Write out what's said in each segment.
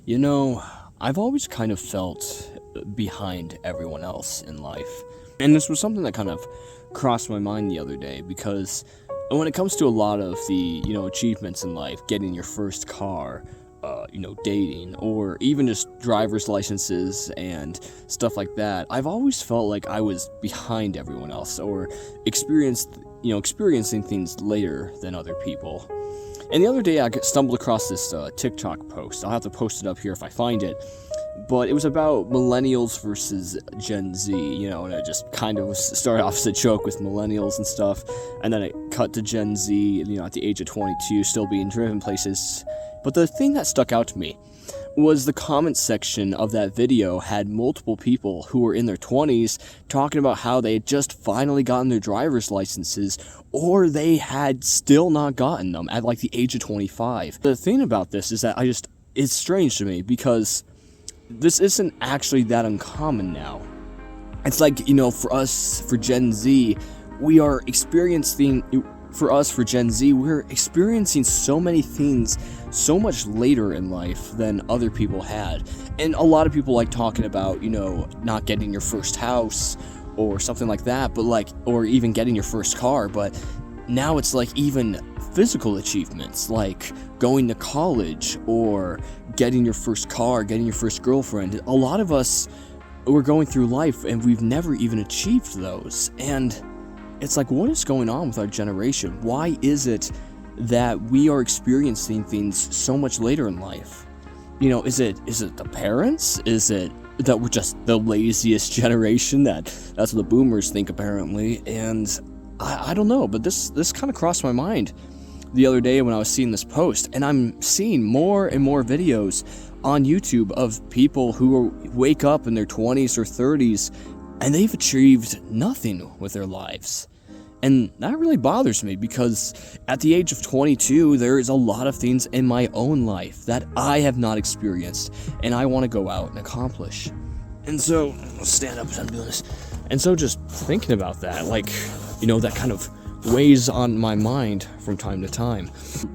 You know, I've always kind of felt behind everyone else in life. And this was something that kind of crossed my mind the other day because when it comes to a lot of the, achievements in life, getting your first car, dating, or even just driver's licenses and stuff like that, I've always felt like I was behind everyone else or experiencing things later than other people. And the other day I stumbled across this TikTok post. I'll have to post it up here if I find it. But it was about millennials versus Gen Z, and it just kind of started off as a joke with millennials and stuff. And then it cut to Gen Z, at the age of 22, still being driven places. But the thing that stuck out to me was the comment section of that video had multiple people who were in their 20s talking about how they had just finally gotten their driver's licenses or they had still not gotten them at like the age of 25. The thing about this is that it's strange to me because this isn't actually that uncommon now. It's like, for us, for Gen Z, we're experiencing so many things so much later in life than other people had. And a lot of people like talking about, not getting your first house or something like that, but or even getting your first car. But now it's like even physical achievements, like going to college or getting your first car, getting your first girlfriend. A lot of us, we're going through life and we've never even achieved those. And it's like, what is going on with our generation? Why is it that we are experiencing things so much later in life? Is it the parents? Is it that we're just the laziest generation? That's what the boomers think, apparently. And I don't know, but this kind of crossed my mind the other day when I was seeing this post, and I'm seeing more and more videos on YouTube of people who wake up in their 20s or 30s and they've achieved nothing with their lives. And that really bothers me because at the age of 22, there is a lot of things in my own life that I have not experienced and I want to go out and accomplish. And so, I'll stand up as I'm doing this. And so just thinking about that, that kind of weighs on my mind from time to time.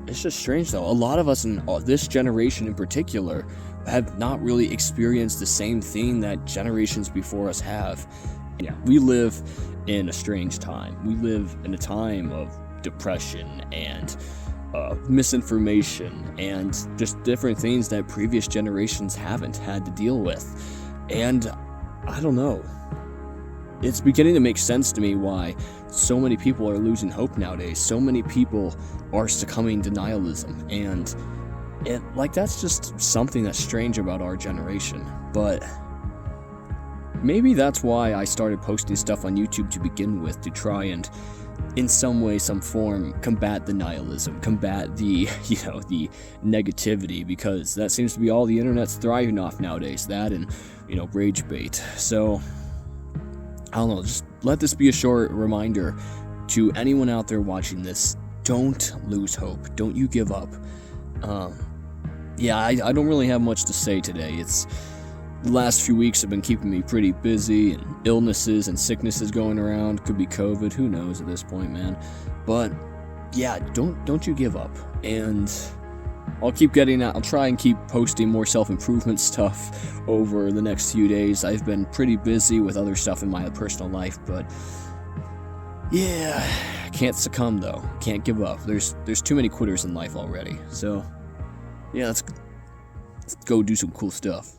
It's just strange though. A lot of us in this generation in particular have not really experienced the same thing that generations before us have. Yeah, we live in a strange time. We live in a time of depression and misinformation and just different things that previous generations haven't had to deal with. And I don't know. It's beginning to make sense to me why so many people are losing hope nowadays. So many people are succumbing to nihilism. And that's just something that's strange about our generation. But maybe that's why I started posting stuff on YouTube to begin with, to try and, in some way, some form, combat the nihilism, combat the, the negativity, because that seems to be all the internet's thriving off nowadays, that and, rage bait. So, I don't know, just let this be a short reminder to anyone out there watching this. Don't lose hope. Don't you give up. I don't really have much to say today. The last few weeks have been keeping me pretty busy, and illnesses and sicknesses going around. Could be COVID, who knows at this point, man. But yeah, don't you give up. And I'll try and keep posting more self-improvement stuff over the next few days. I've been pretty busy with other stuff in my personal life, but yeah, can't succumb though. Can't give up. There's too many quitters in life already. So yeah, let's go do some cool stuff.